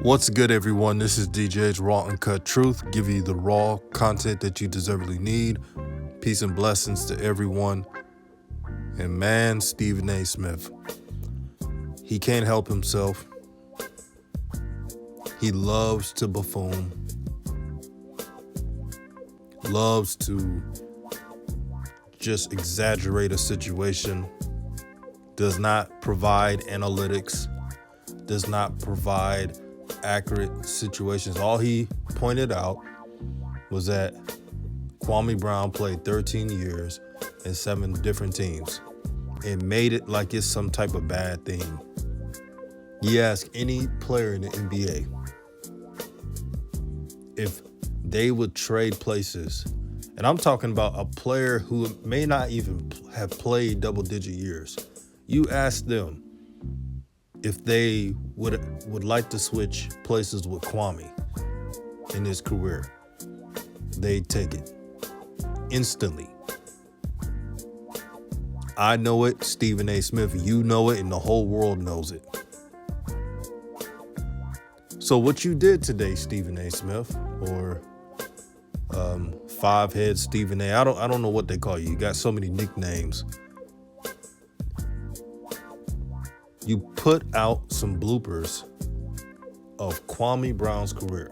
What's good, everyone? This is DJ's Raw and Cut Truth, give you the raw content that you deservedly need. Peace and blessings to everyone. And man, Stephen A. Smith, he can't help himself. He loves to buffoon, loves to just exaggerate a situation, does not provide analytics, does not provide accurate situations. All he pointed out was that Kwame Brown played 13 years in 7 different teams and made it like it's some type of bad thing. You ask any player in the NBA if they would trade places, and I'm talking about a player who may not even have played double-digit years. You ask them if they would like to switch places with Kwame in his career, they'd take it instantly. I know it, Stephen A. Smith, you know it, and the whole world knows it. So what you did today, Stephen A. Smith, or Five-Head Stephen A. I don't know what they call you. You got so many nicknames. You put out some bloopers of Kwame Brown's career.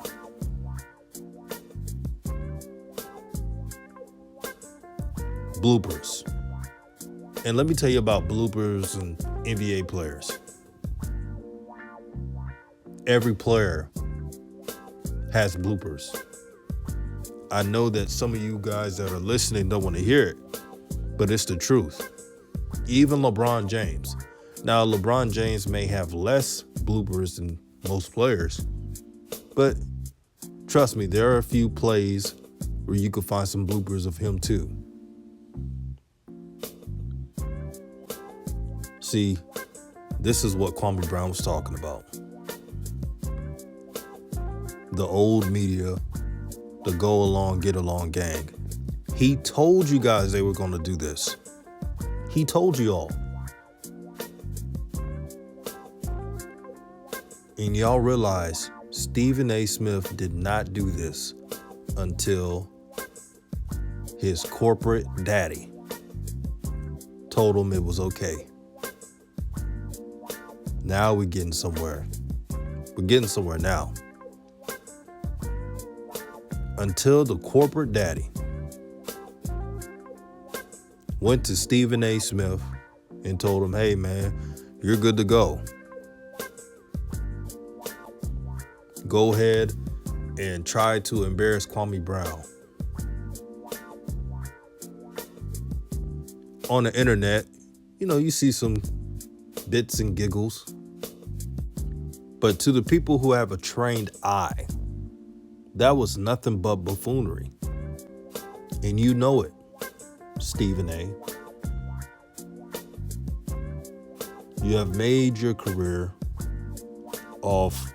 Bloopers. And let me tell you about bloopers and NBA players. Every player has bloopers. I know that some of you guys that are listening don't want to hear it, but it's the truth. Even LeBron James. Now, LeBron James may have less bloopers than most players, but trust me, there are a few plays where you can find some bloopers of him too. See, this is what Kwame Brown was talking about. The old media, the go along, get along gang. He told you guys they were going to do this. He told you all. And y'all realize Stephen A. Smith did not do this until his corporate daddy told him it was okay. Now we're getting somewhere. We're getting somewhere now. Until the corporate daddy went to Stephen A. Smith and told him, hey man, you're good to go. Go ahead and try to embarrass Kwame Brown. On the internet, you see some bits and giggles. But to the people who have a trained eye, that was nothing but buffoonery. And you know it, Stephen A. You have made your career off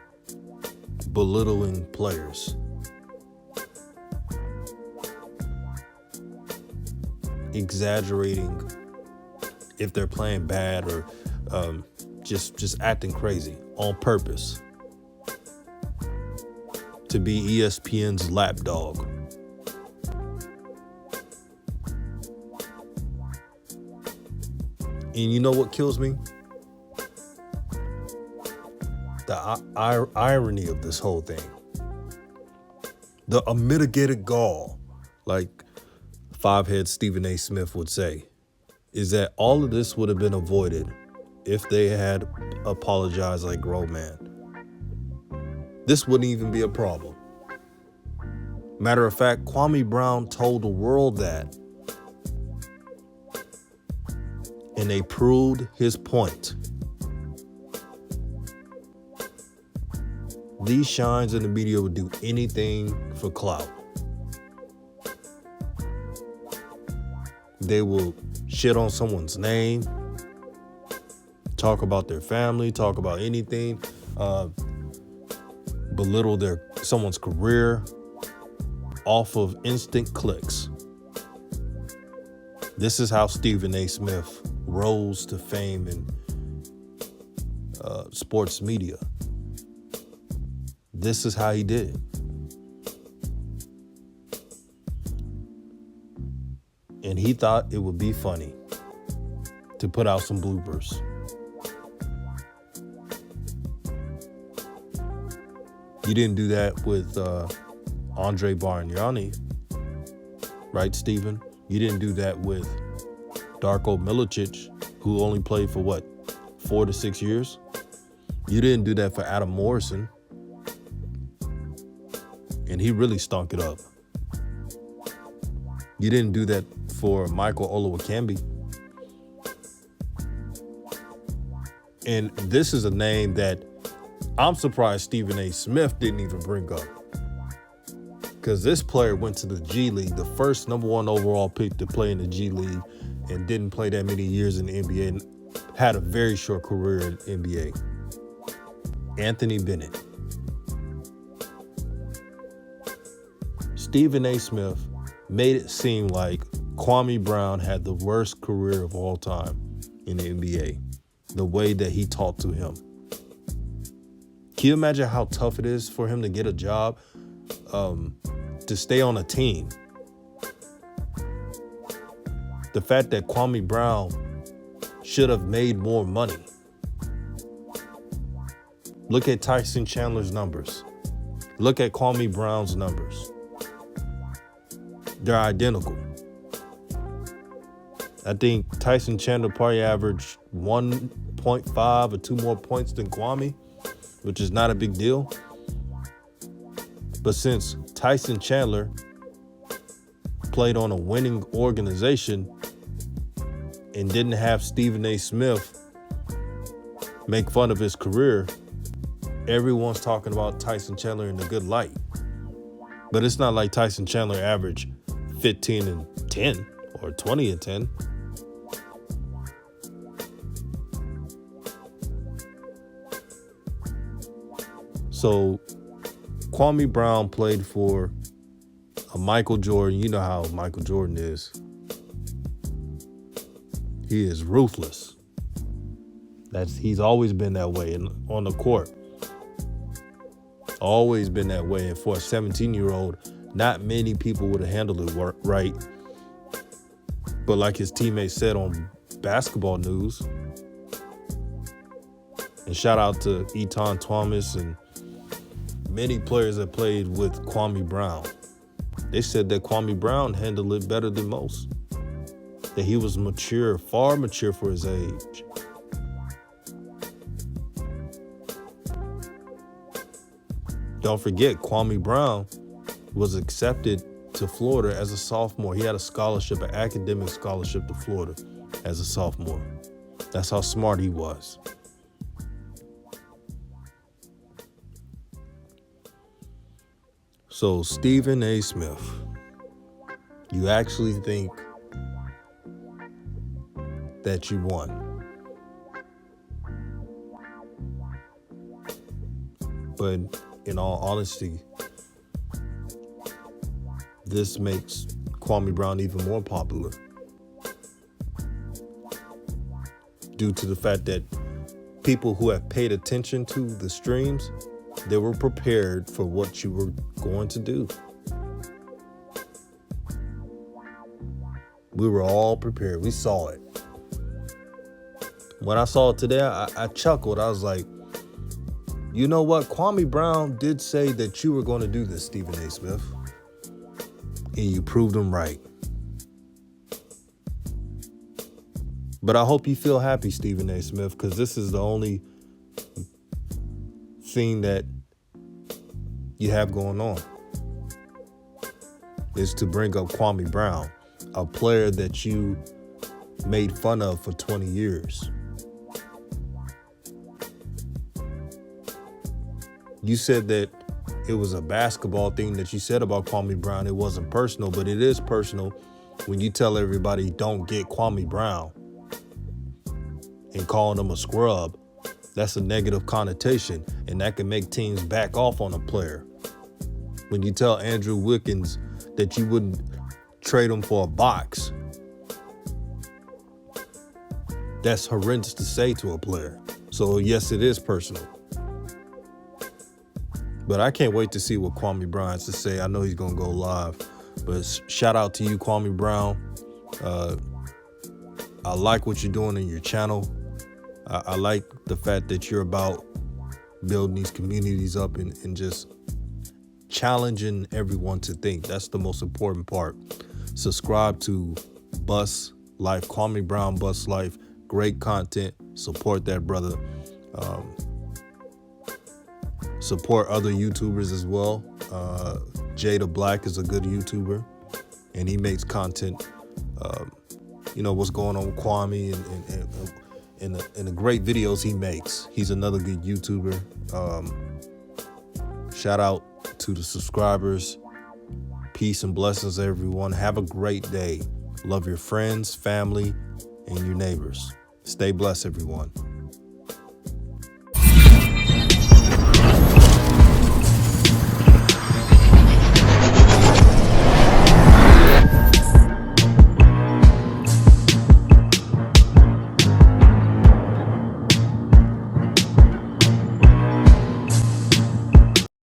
belittling players, exaggerating if they're playing bad or just acting crazy on purpose to be ESPN's lapdog. And you know what kills me? The irony of this whole thing. The unmitigated gall, like Five-Head Stephen A. Smith would say, is that all of this would have been avoided if they had apologized like grown man. This wouldn't even be a problem. Matter of fact, Kwame Brown told the world that, and they proved his point. These shines in the media would do anything for clout. They will shit on someone's name, talk about their family, talk about anything, belittle someone's career off of instant clicks. This is how Stephen A. Smith rose to fame in sports media. This is how he did it. And he thought it would be funny to put out some bloopers. You didn't do that with Andre Bargnani, right, Steven? You didn't do that with Darko Milicic, who only played for 4 to 6 years? You didn't do that for Adam Morrison, and he really stunk it up. You didn't do that for Michael Olowokandi. And this is a name that I'm surprised Stephen A. Smith didn't even bring up. Because this player went to the G League, the first number 1 overall pick to play in the G League, and didn't play that many years in the NBA and had a very short career in the NBA. Anthony Bennett. Stephen A. Smith made it seem like Kwame Brown had the worst career of all time in the NBA, the way that he talked to him. Can you imagine how tough it is for him to get a job, to stay on a team? The fact that Kwame Brown should have made more money. Look at Tyson Chandler's numbers. Look at Kwame Brown's numbers. They're identical. I think Tyson Chandler probably averaged 1.5 or 2 more points than Kwame, which is not a big deal. But since Tyson Chandler played on a winning organization and didn't have Stephen A. Smith make fun of his career, everyone's talking about Tyson Chandler in a good light. But it's not like Tyson Chandler averaged 15 and 10 or 20 and 10. So Kwame Brown played for a Michael Jordan. You know how Michael Jordan is. He is ruthless. He's always been that way on the court. Always been that way. And for a 17-year-old, not many people would have handled it right. But like his teammates said on Basketball News, and shout out to Eton Thomas and many players that played with Kwame Brown, they said that Kwame Brown handled it better than most. That he was mature, far mature for his age. Don't forget, Kwame Brown was accepted to Florida as a sophomore. He had a scholarship, an academic scholarship to Florida as a sophomore. That's how smart he was. So, Stephen A. Smith, you actually think that you won. But in all honesty, this makes Kwame Brown even more popular due to the fact that people who have paid attention to the streams, they were prepared for what you were going to do. We were all prepared. We saw it. When I saw it today, I chuckled. I was like, you know what? Kwame Brown did say that you were going to do this, Stephen A. Smith. And you proved him right. But I hope you feel happy, Stephen A. Smith, because this is the only thing that you have going on, is to bring up Kwame Brown, a player that you made fun of for 20 years. You said that it was a basketball thing that you said about Kwame Brown. It wasn't personal, but it is personal when you tell everybody don't get Kwame Brown and calling him a scrub. That's a negative connotation, and that can make teams back off on a player. When you tell Andrew Wiggins that you wouldn't trade him for a box, that's horrendous to say to a player. So yes, it is personal. But I can't wait to see what Kwame Brown has to say. I know he's going to go live. But shout out to you, Kwame Brown. I like what you're doing in your channel. I like the fact that you're about building these communities up and just challenging everyone to think. That's the most important part. Subscribe to Bus Life, Kwame Brown Bus Life. Great content. Support that brother. Support other YouTubers as well. Jada Black is a good YouTuber, and he makes content. What's going on with Kwame and the great videos he makes. He's another good YouTuber. Shout out to the subscribers. Peace and blessings, everyone. Have a great day. Love your friends, family, and your neighbors. Stay blessed, everyone.